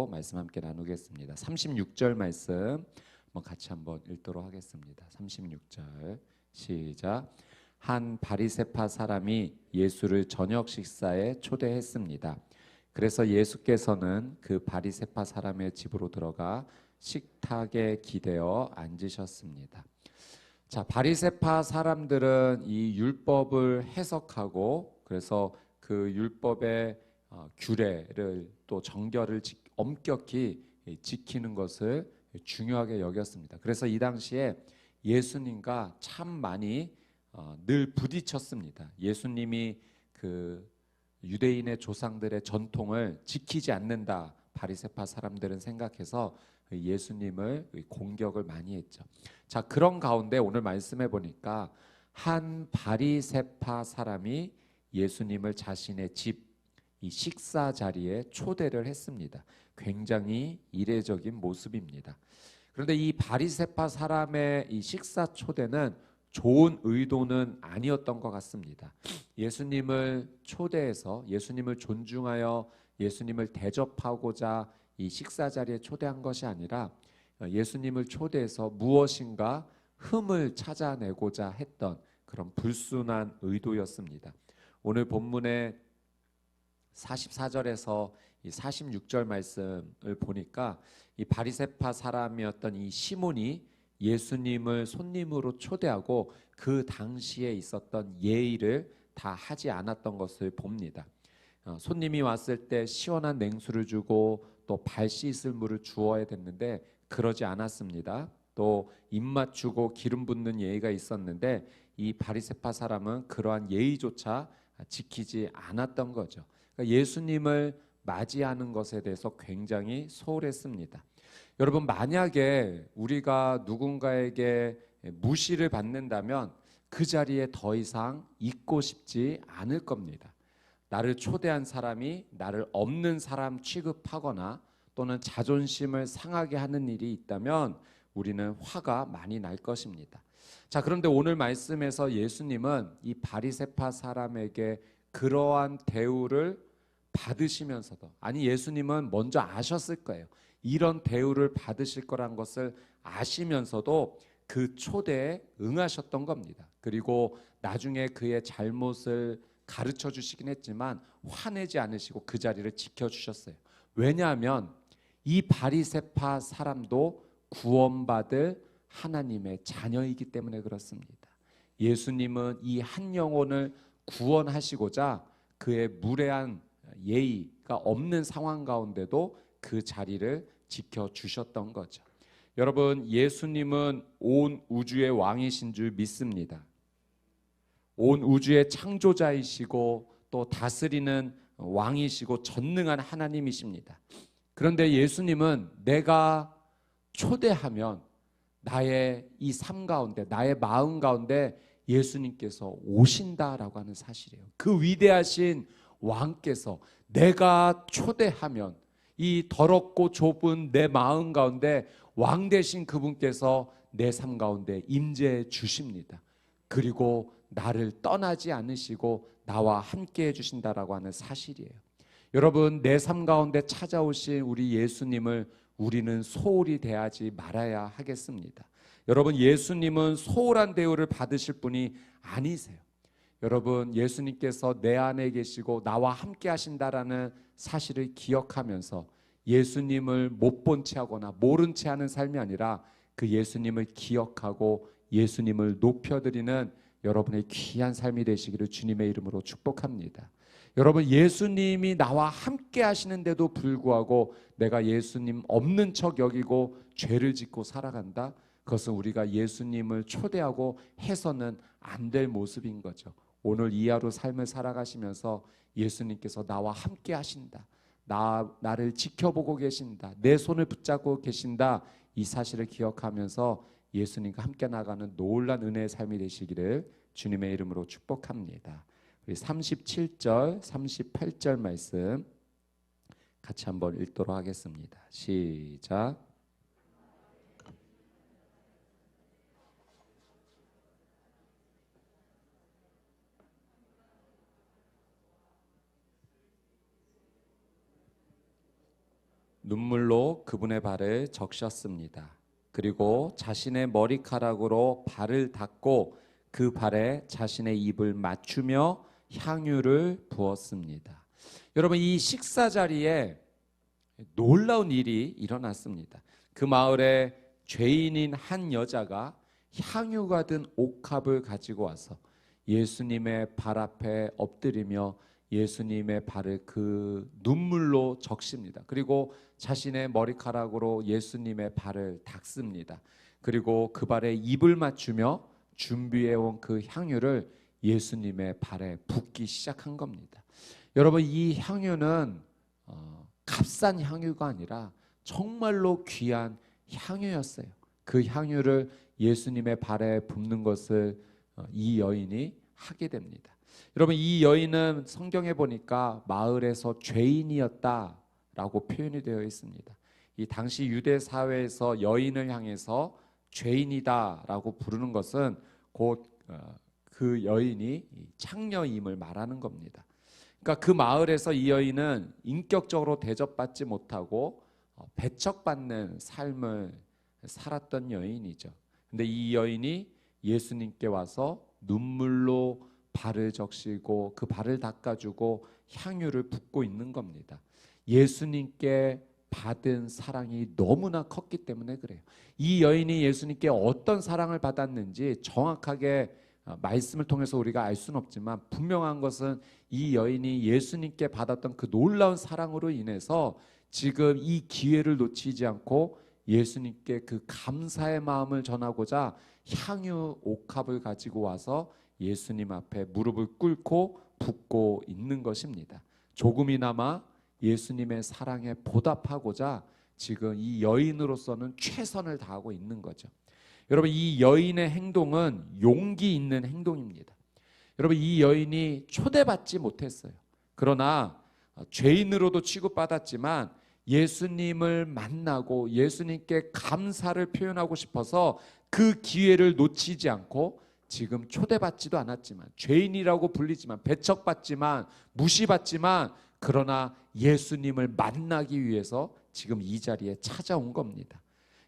제목으로 말씀 함께 나누겠습니다. 36절 말씀 같이 한번 읽도록 하겠습니다. 36절 시작. 한 바리새파 사람이 예수를 저녁 식사에 초대했습니다. 그래서 예수께서는 그 바리새파 사람의 집으로 들어가 식탁에 기대어 앉으셨습니다. 자, 바리새파 사람들은 이 율법을 해석하고 그래서 그 율법의 규례를 또 정결을 엄격히 지키는 것을 중요하게 여겼습니다. 그래서 이 당시에 예수님과 참 많이 늘 부딪혔습니다. 예수님이 그 유대인의 조상들의 전통을 지키지 않는다, 바리새파 사람들은 생각해서 예수님을 공격을 많이 했죠. 자, 그런 가운데 오늘 말씀해 보니까 한 바리새파 사람이 예수님을 자신의 집 이 식사 자리에 초대를 했습니다. 굉장히 이례적인 모습입니다. 그런데 이 바리새파 사람의 이 식사 초대는 좋은 의도는 아니었던 것 같습니다. 예수님을 초대해서 예수님을 존중하여 예수님을 대접하고자 이 식사 자리에 초대한 것이 아니라 예수님을 초대해서 무엇인가 흠을 찾아내고자 했던 그런 불순한 의도였습니다. 오늘 본문의 44절에서 이 46절 말씀을 보니까 이 바리새파 사람이었던 이 시몬이 예수님을 손님으로 초대하고 그 당시에 있었던 예의를 다 하지 않았던 것을 봅니다. 손님이 왔을 때 시원한 냉수를 주고 또 발 씻을 물을 주어야 됐는데 그러지 않았습니다. 또 입맞추고 기름 붓는 예의가 있었는데 이 바리새파 사람은 그러한 예의조차 지키지 않았던 거죠. 그러니까 예수님을 맞이하는 것에 대해서 굉장히 소홀했습니다. 여러분, 만약에 우리가 누군가에게 무시를 받는다면 그 자리에 더 이상 있고 싶지 않을 겁니다. 나를 초대한 사람이 나를 없는 사람 취급하거나 또는 자존심을 상하게 하는 일이 있다면 우리는 화가 많이 날 것입니다. 자, 그런데 오늘 말씀에서 예수님은 이 바리새파 사람에게 그러한 대우를 받으시면서도, 아니 예수님은 먼저 아셨을 거예요. 이런 대우를 받으실 거란 것을 아시면서도 그 초대에 응하셨던 겁니다. 그리고 나중에 그의 잘못을 가르쳐 주시긴 했지만 화내지 않으시고 그 자리를 지켜주셨어요. 왜냐하면 이 바리새파 사람도 구원받을 하나님의 자녀이기 때문에 그렇습니다. 예수님은 이 한 영혼을 구원하시고자 그의 무례한 예의가 없는 상황 가운데도 그 자리를 지켜주셨던 거죠. 여러분, 예수님은 온 우주의 왕이신 줄 믿습니다. 온 우주의 창조자이시고 또 다스리는 왕이시고 전능한 하나님이십니다. 그런데 예수님은 내가 초대하면 나의 이 삶 가운데, 나의 마음 가운데 예수님께서 오신다라고 하는 사실이에요. 그 위대하신 왕께서 내가 초대하면 이 더럽고 좁은 내 마음 가운데 왕 되신 그분께서 내 삶 가운데 임재해 주십니다. 그리고 나를 떠나지 않으시고 나와 함께 해주신다라고 하는 사실이에요. 여러분, 내 삶 가운데 찾아오신 우리 예수님을 우리는 소홀히 대하지 말아야 하겠습니다. 여러분, 예수님은 소홀한 대우를 받으실 분이 아니세요. 여러분, 예수님께서 내 안에 계시고 나와 함께 하신다라는 사실을 기억하면서 예수님을 못 본 채 하거나 모른 채 하는 삶이 아니라 그 예수님을 기억하고 예수님을 높여드리는 여러분의 귀한 삶이 되시기를 주님의 이름으로 축복합니다. 여러분, 예수님이 나와 함께 하시는데도 불구하고 내가 예수님 없는 척 여기고 죄를 짓고 살아간다? 그것은 우리가 예수님을 초대하고 해서는 안 될 모습인 거죠. 오늘 이 하루 삶을 살아가시면서 예수님께서 나와 함께 하신다, 나를 지켜보고 계신다, 내 손을 붙잡고 계신다, 이 사실을 기억하면서 예수님과 함께 나가는 놀라운 은혜의 삶이 되시기를 주님의 이름으로 축복합니다. 우리 37절, 38절 말씀 같이 한번 읽도록 하겠습니다. 시작. 눈물로 그분의 발을 적셨습니다. 그리고 자신의 머리카락으로 발을 닦고 그 발에 자신의 입을 맞추며 향유를 부었습니다. 여러분, 이 식사 자리에 놀라운 일이 일어났습니다. 그 마을에 죄인인 한 여자가 향유가 든 옥합을 가지고 와서 예수님의 발 앞에 엎드리며 예수님의 발을 그 눈물로 적십니다. 그리고 자신의 머리카락으로 예수님의 발을 닦습니다. 그리고 그 발에 입을 맞추며 준비해온 그 향유를 예수님의 발에 붓기 시작한 겁니다. 여러분, 이 향유는 값싼 향유가 아니라 정말로 귀한 향유였어요. 그 향유를 예수님의 발에 붓는 것을 이 여인이 하게 됩니다. 여러분, 이 여인은 성경에 보니까 마을에서 죄인이었다라고 표현이 되어 있습니다. 이 당시 유대 사회에서 여인을 향해서 죄인이다라고 부르는 것은 곧 그 여인이 창녀임을 말하는 겁니다. 그러니까 그 마을에서 이 여인은 인격적으로 대접받지 못하고 배척받는 삶을 살았던 여인이죠. 근데 이 여인이 예수님께 와서 눈물로 발을 적시고 그 발을 닦아주고 향유를 붓고 있는 겁니다. 예수님께 받은 사랑이 너무나 컸기 때문에 그래요. 이 여인이 예수님께 어떤 사랑을 받았는지 정확하게 말씀을 통해서 우리가 알 수는 없지만 분명한 것은 이 여인이 예수님께 받았던 그 놀라운 사랑으로 인해서 지금 이 기회를 놓치지 않고 예수님께 그 감사의 마음을 전하고자 향유 옥합을 가지고 와서 예수님 앞에 무릎을 꿇고 붓고 있는 것입니다. 조금이나마 예수님의 사랑에 보답하고자 지금 이 여인으로서는 최선을 다하고 있는 거죠. 여러분, 이 여인의 행동은 용기 있는 행동입니다. 여러분, 이 여인이 초대받지 못했어요. 그러나 죄인으로도 취급받았지만 예수님을 만나고 예수님께 감사를 표현하고 싶어서 그 기회를 놓치지 않고 지금 초대받지도 않았지만 죄인이라고 불리지만 배척받지만 무시받지만 그러나 예수님을 만나기 위해서 지금 이 자리에 찾아온 겁니다.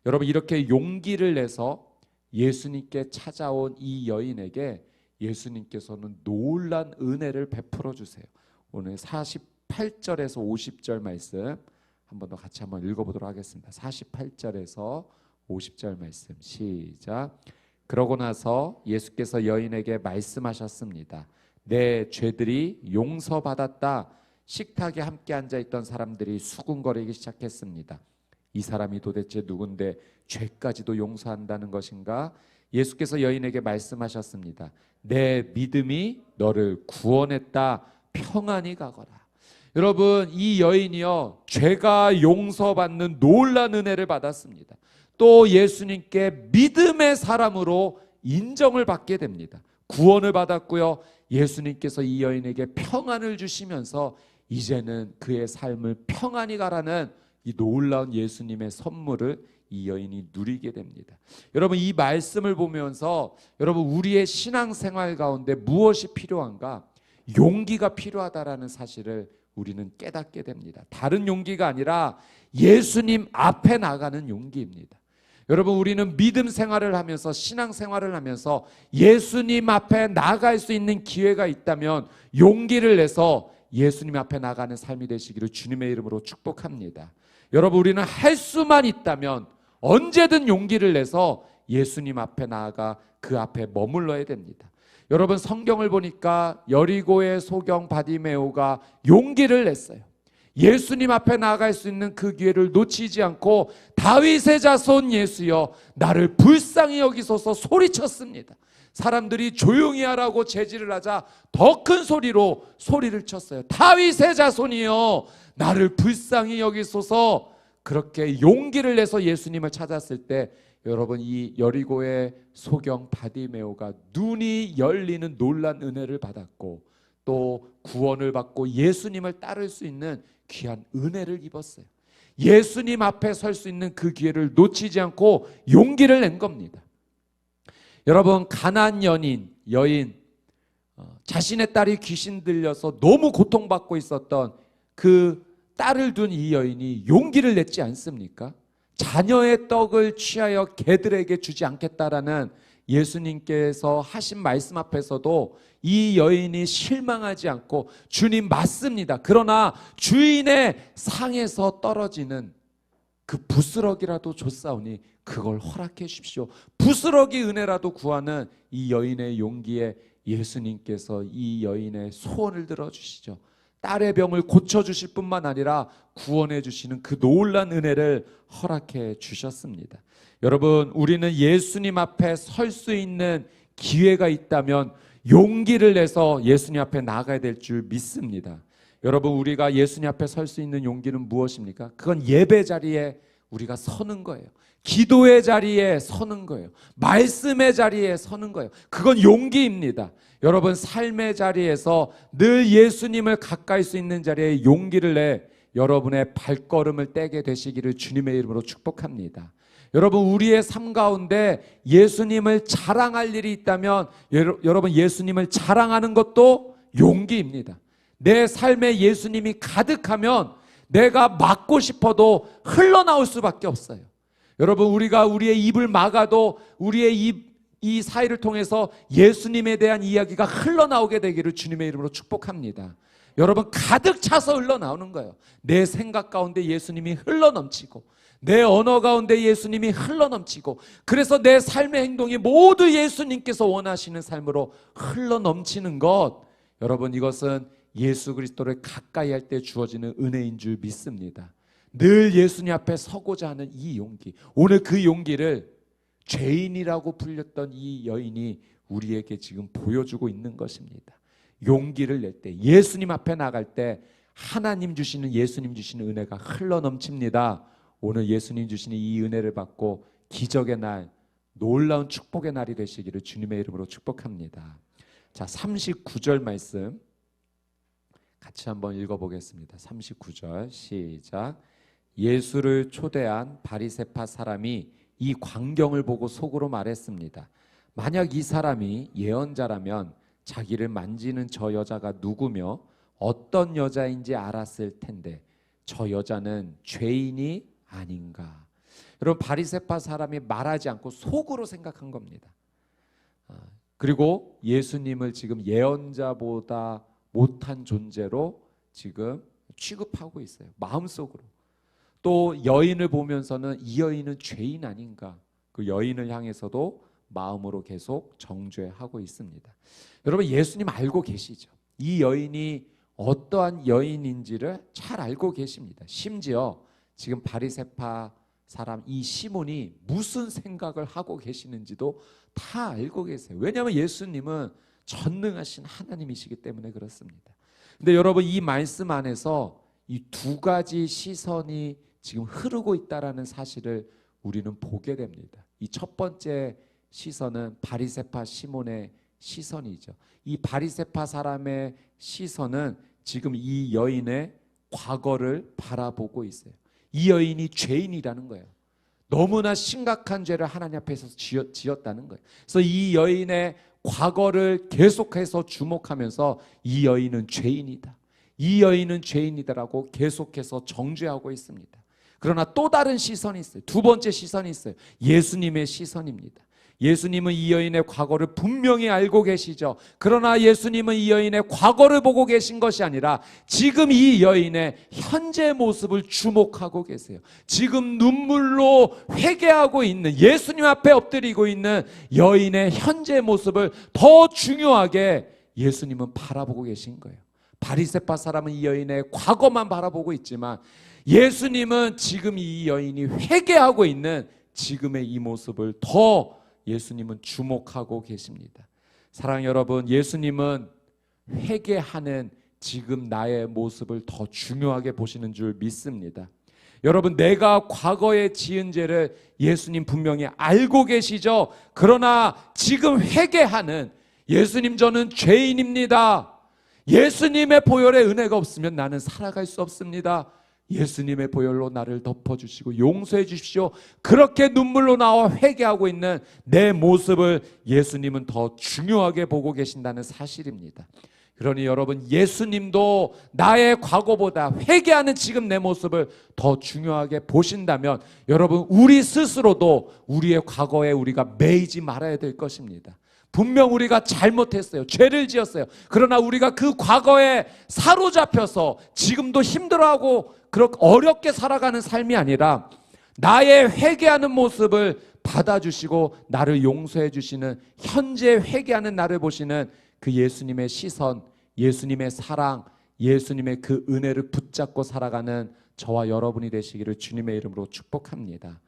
여러분, 이렇게 용기를 내서 예수님께 찾아온 이 여인에게 예수님께서는 놀란 은혜를 베풀어 주세요. 오늘 48절에서 50절 말씀 한 번 더 같이 한번 읽어보도록 하겠습니다. 48절에서 50절 말씀 시작. 그러고 나서 예수께서 여인에게 말씀하셨습니다. 내 죄들이 용서받았다. 식탁에 함께 앉아있던 사람들이 수군거리기 시작했습니다. 이 사람이 도대체 누군데 죄까지도 용서한다는 것인가? 예수께서 여인에게 말씀하셨습니다. 내 믿음이 너를 구원했다. 평안히 가거라. 여러분, 이 여인이요, 죄가 용서받는 놀라운 은혜를 받았습니다. 또 예수님께 믿음의 사람으로 인정을 받게 됩니다. 구원을 받았고요, 예수님께서 이 여인에게 평안을 주시면서 이제는 그의 삶을 평안히 가라는 이 놀라운 예수님의 선물을 이 여인이 누리게 됩니다. 여러분, 이 말씀을 보면서 여러분, 우리의 신앙생활 가운데 무엇이 필요한가? 용기가 필요하다라는 사실을 우리는 깨닫게 됩니다. 다른 용기가 아니라 예수님 앞에 나가는 용기입니다. 여러분, 우리는 믿음 생활을 하면서 신앙 생활을 하면서 예수님 앞에 나갈 수 있는 기회가 있다면 용기를 내서 예수님 앞에 나가는 삶이 되시기를 주님의 이름으로 축복합니다. 여러분, 우리는 할 수만 있다면 언제든 용기를 내서 예수님 앞에 나아가 그 앞에 머물러야 됩니다. 여러분, 성경을 보니까 여리고의 소경 바디메오가 용기를 냈어요. 예수님 앞에 나아갈 수 있는 그 기회를 놓치지 않고 다윗의 자손 예수여 나를 불쌍히 여기소서 소리쳤습니다. 사람들이 조용히 하라고 제지를 하자 더 큰 소리로 소리를 쳤어요. 다윗의 자손이여 나를 불쌍히 여기소서. 그렇게 용기를 내서 예수님을 찾았을 때 여러분, 이 여리고의 소경 바디메오가 눈이 열리는 놀란 은혜를 받았고 또 구원을 받고 예수님을 따를 수 있는 귀한 은혜를 입었어요. 예수님 앞에 설 수 있는 그 기회를 놓치지 않고 용기를 낸 겁니다. 여러분, 가나안 여인 자신의 딸이 귀신 들려서 너무 고통받고 있었던 그 딸을 둔 이 여인이 용기를 냈지 않습니까? 자녀의 떡을 취하여 개들에게 주지 않겠다라는 예수님께서 하신 말씀 앞에서도 이 여인이 실망하지 않고 주님 맞습니다. 그러나 주인의 상에서 떨어지는 그 부스러기라도 줬사오니 그걸 허락해 주십시오. 부스러기 은혜라도 구하는 이 여인의 용기에 예수님께서 이 여인의 소원을 들어주시죠. 딸의 병을 고쳐주실 뿐만 아니라 구원해 주시는 그 놀란 은혜를 허락해 주셨습니다. 여러분, 우리는 예수님 앞에 설 수 있는 기회가 있다면 용기를 내서 예수님 앞에 나가야 될 줄 믿습니다. 여러분, 우리가 예수님 앞에 설 수 있는 용기는 무엇입니까? 그건 예배 자리에 우리가 서는 거예요. 기도의 자리에 서는 거예요. 말씀의 자리에 서는 거예요. 그건 용기입니다. 여러분, 삶의 자리에서 늘 예수님을 가까이 수 있는 자리에 용기를 내 여러분의 발걸음을 떼게 되시기를 주님의 이름으로 축복합니다. 여러분, 우리의 삶 가운데 예수님을 자랑할 일이 있다면 여러분, 예수님을 자랑하는 것도 용기입니다. 내 삶에 예수님이 가득하면 내가 막고 싶어도 흘러나올 수밖에 없어요. 여러분, 우리가 우리의 입을 막아도 우리의 이 사이를 통해서 예수님에 대한 이야기가 흘러나오게 되기를 주님의 이름으로 축복합니다. 여러분, 가득 차서 흘러나오는 거예요. 내 생각 가운데 예수님이 흘러넘치고 내 언어 가운데 예수님이 흘러넘치고, 그래서 내 삶의 행동이 모두 예수님께서 원하시는 삶으로 흘러넘치는 것, 여러분, 이것은 예수 그리스도를 가까이 할 때 주어지는 은혜인 줄 믿습니다. 늘 예수님 앞에 서고자 하는 이 용기, 오늘 그 용기를 죄인이라고 불렸던 이 여인이 우리에게 지금 보여주고 있는 것입니다. 용기를 낼 때, 예수님 앞에 나갈 때 하나님 주시는, 예수님 주시는 은혜가 흘러넘칩니다. 오늘 예수님 주시는 이 은혜를 받고 기적의 날, 놀라운 축복의 날이 되시기를 주님의 이름으로 축복합니다. 자, 39절 말씀 같이 한번 읽어보겠습니다. 39절 시작. 예수를 초대한 바리새파 사람이 이 광경을 보고 속으로 말했습니다. 만약 이 사람이 예언자라면 자기를 만지는 저 여자가 누구며 어떤 여자인지 알았을 텐데 저 여자는 죄인이 아닌가. 여러분, 바리새파 사람이 말하지 않고 속으로 생각한 겁니다. 그리고 예수님을 지금 예언자보다 못한 존재로 지금 취급하고 있어요. 마음속으로. 또 여인을 보면서는 이 여인은 죄인 아닌가, 그 여인을 향해서도 마음으로 계속 정죄하고 있습니다. 여러분, 예수님 알고 계시죠? 이 여인이 어떠한 여인인지를 잘 알고 계십니다. 심지어 지금 바리새파 사람 이 시몬이 무슨 생각을 하고 계시는지도 다 알고 계세요. 왜냐하면 예수님은 전능하신 하나님이시기 때문에 그렇습니다. 근데 여러분, 이 말씀 안에서 이 두 가지 시선이 지금 흐르고 있다라는 사실을 우리는 보게 됩니다. 이 첫 번째 시선은 바리새파 시몬의 시선이죠. 이 바리새파 사람의 시선은 지금 이 여인의 과거를 바라보고 있어요. 이 여인이 죄인이라는 거예요. 너무나 심각한 죄를 하나님 앞에서 지었다는 거예요. 그래서 이 여인의 과거를 계속해서 주목하면서 이 여인은 죄인이다, 이 여인은 죄인이다라고 계속해서 정죄하고 있습니다. 그러나 또 다른 시선이 있어요. 두 번째 시선이 있어요. 예수님의 시선입니다. 예수님은 이 여인의 과거를 분명히 알고 계시죠. 그러나 예수님은 이 여인의 과거를 보고 계신 것이 아니라 지금 이 여인의 현재 모습을 주목하고 계세요. 지금 눈물로 회개하고 있는, 예수님 앞에 엎드리고 있는 여인의 현재 모습을 더 중요하게 예수님은 바라보고 계신 거예요. 바리새파 사람은 이 여인의 과거만 바라보고 있지만 예수님은 지금 이 여인이 회개하고 있는 지금의 이 모습을 더 예수님은 주목하고 계십니다. 사랑하는 여러분, 예수님은 회개하는 지금 나의 모습을 더 중요하게 보시는 줄 믿습니다. 여러분, 내가 과거에 지은 죄를 예수님 분명히 알고 계시죠. 그러나 지금 회개하는 예수님, 저는 죄인입니다. 예수님의 보혈의 은혜가 없으면 나는 살아갈 수 없습니다. 예수님의 보혈로 나를 덮어주시고 용서해 주십시오. 그렇게 눈물로 나와 회개하고 있는 내 모습을 예수님은 더 중요하게 보고 계신다는 사실입니다. 그러니 여러분, 예수님도 나의 과거보다 회개하는 지금 내 모습을 더 중요하게 보신다면 여러분, 우리 스스로도 우리의 과거에 우리가 매이지 말아야 될 것입니다. 분명 우리가 잘못했어요. 죄를 지었어요. 그러나 우리가 그 과거에 사로잡혀서 지금도 힘들어하고 그렇게 어렵게 살아가는 삶이 아니라 나의 회개하는 모습을 받아주시고 나를 용서해 주시는, 현재 회개하는 나를 보시는 그 예수님의 시선, 예수님의 사랑, 예수님의 그 은혜를 붙잡고 살아가는 저와 여러분이 되시기를 주님의 이름으로 축복합니다.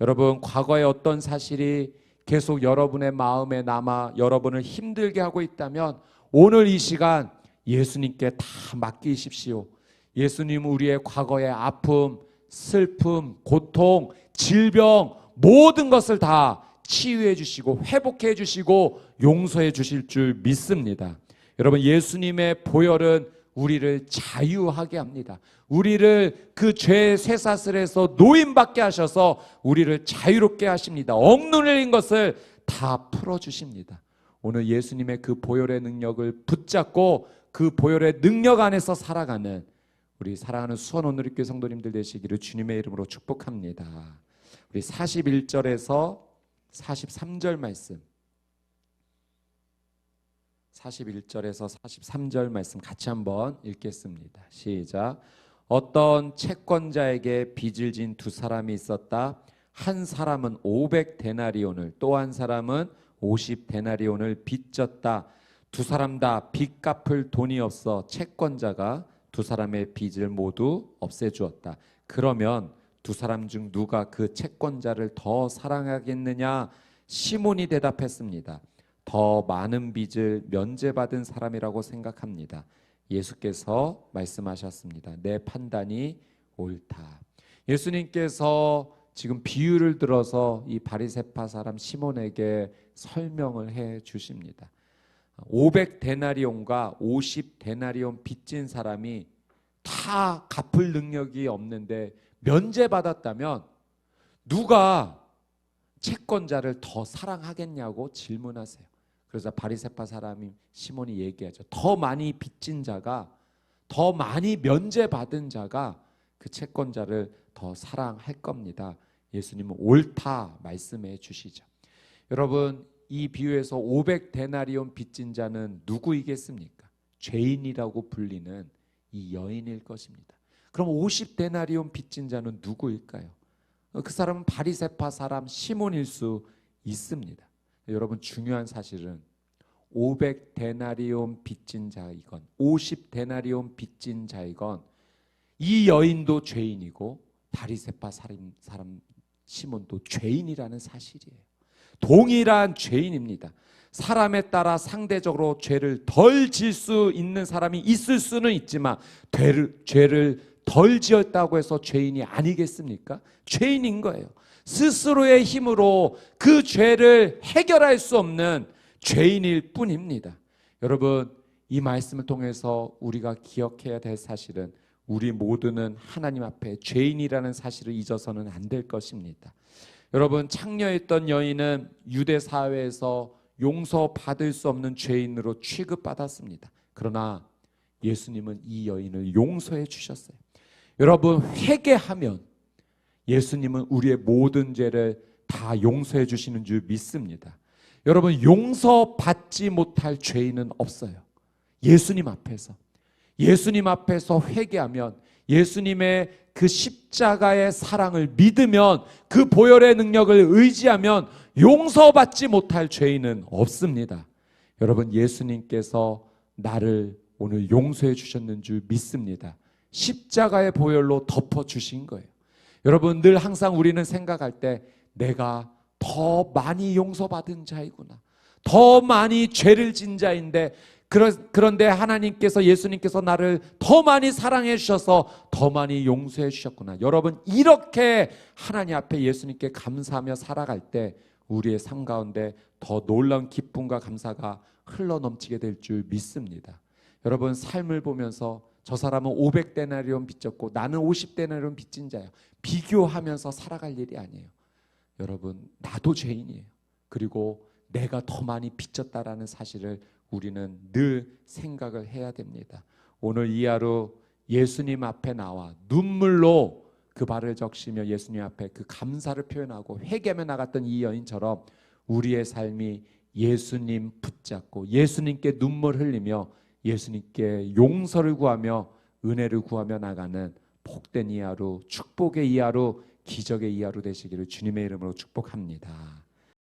여러분, 과거의 어떤 사실이 계속 여러분의 마음에 남아 여러분을 힘들게 하고 있다면 오늘 이 시간 예수님께 다 맡기십시오. 예수님, 우리의 과거의 아픔, 슬픔, 고통, 질병 모든 것을 다 치유해 주시고 회복해 주시고 용서해 주실 줄 믿습니다. 여러분, 예수님의 보혈은 우리를 자유하게 합니다. 우리를 그 죄의 쇠사슬에서 노임받게 하셔서 우리를 자유롭게 하십니다. 억눌린 것을 다 풀어주십니다. 오늘 예수님의 그 보혈의 능력을 붙잡고 그 보혈의 능력 안에서 살아가는 우리 사랑하는 수원 온누리교회 성도님들 되시기를 주님의 이름으로 축복합니다. 우리 41절에서 43절 말씀, 41절에서 43절 말씀 같이 한번 읽겠습니다. 시작. 어떤 채권자에게 빚을 진 두 사람이 있었다. 한 사람은 500데나리온을, 또 한 사람은 50데나리온을 빚졌다. 두 사람 다 빚 갚을 돈이 없어 채권자가 두 사람의 빚을 모두 없애주었다. 그러면 두 사람 중 누가 그 채권자를 더 사랑하겠느냐? 시몬이 대답했습니다. 더 많은 빚을 면제받은 사람이라고 생각합니다. 예수께서 말씀하셨습니다. 내 판단이 옳다. 예수님께서 지금 비유를 들어서 이 바리새파 사람 시몬에게 설명을 해 주십니다. 500데나리온과 50데나리온 빚진 사람이 다 갚을 능력이 없는데 면제받았다면 누가 채권자를 더 사랑하겠냐고 질문하세요. 그래서 바리새파 사람이 시몬이 얘기하죠. 더 많이 빚진 자가, 더 많이 면제받은 자가 그 채권자를 더 사랑할 겁니다. 예수님은 옳다 말씀해 주시죠. 여러분, 이 비유에서 500데나리온 빚진 자는 누구이겠습니까? 죄인이라고 불리는 이 여인일 것입니다. 그럼 50데나리온 빚진 자는 누구일까요? 그 사람은 바리새파 사람 시몬일 수 있습니다. 여러분, 중요한 사실은 500데나리온 빚진 자이건 50데나리온 빚진 자이건 이 여인도 죄인이고 바리새파 사람 시몬도 죄인이라는 사실이에요. 동일한 죄인입니다. 사람에 따라 상대적으로 죄를 덜 질 수 있는 사람이 있을 수는 있지만 죄를 덜 지었다고 해서 죄인이 아니겠습니까? 죄인인 거예요. 스스로의 힘으로 그 죄를 해결할 수 없는 죄인일 뿐입니다. 여러분, 이 말씀을 통해서 우리가 기억해야 될 사실은 우리 모두는 하나님 앞에 죄인이라는 사실을 잊어서는 안 될 것입니다. 여러분, 창녀였던 여인은 유대 사회에서 용서받을 수 없는 죄인으로 취급받았습니다. 그러나 예수님은 이 여인을 용서해 주셨어요. 여러분, 회개하면 예수님은 우리의 모든 죄를 다 용서해 주시는 줄 믿습니다. 여러분, 용서받지 못할 죄인은 없어요. 예수님 앞에서 회개하면, 예수님의 그 십자가의 사랑을 믿으면, 그 보혈의 능력을 의지하면 용서받지 못할 죄인은 없습니다. 여러분, 예수님께서 나를 오늘 용서해 주셨는 줄 믿습니다. 십자가의 보혈로 덮어주신 거예요. 여러분, 늘 항상 우리는 생각할 때 내가 더 많이 용서받은 자이구나, 더 많이 죄를 진 자인데, 그런데 하나님께서, 예수님께서 나를 더 많이 사랑해 주셔서 더 많이 용서해 주셨구나. 여러분, 이렇게 하나님 앞에 예수님께 감사하며 살아갈 때 우리의 삶 가운데 더 놀라운 기쁨과 감사가 흘러넘치게 될 줄 믿습니다. 여러분, 삶을 보면서 저 사람은 500데나리온 빚졌고 나는 50데나리온 빚진 자야, 비교하면서 살아갈 일이 아니에요. 여러분, 나도 죄인이에요. 그리고 내가 더 많이 빚졌다라는 사실을 우리는 늘 생각을 해야 됩니다. 오늘 이 하루 예수님 앞에 나와 눈물로 그 발을 적시며 예수님 앞에 그 감사를 표현하고 회개하며 나갔던 이 여인처럼 우리의 삶이 예수님 붙잡고 예수님께 눈물 흘리며 예수님께 용서를 구하며 은혜를 구하며 나가는 복된 이 하루, 축복의 이 하루, 기적의 이 하루 되시기를 주님의 이름으로 축복합니다.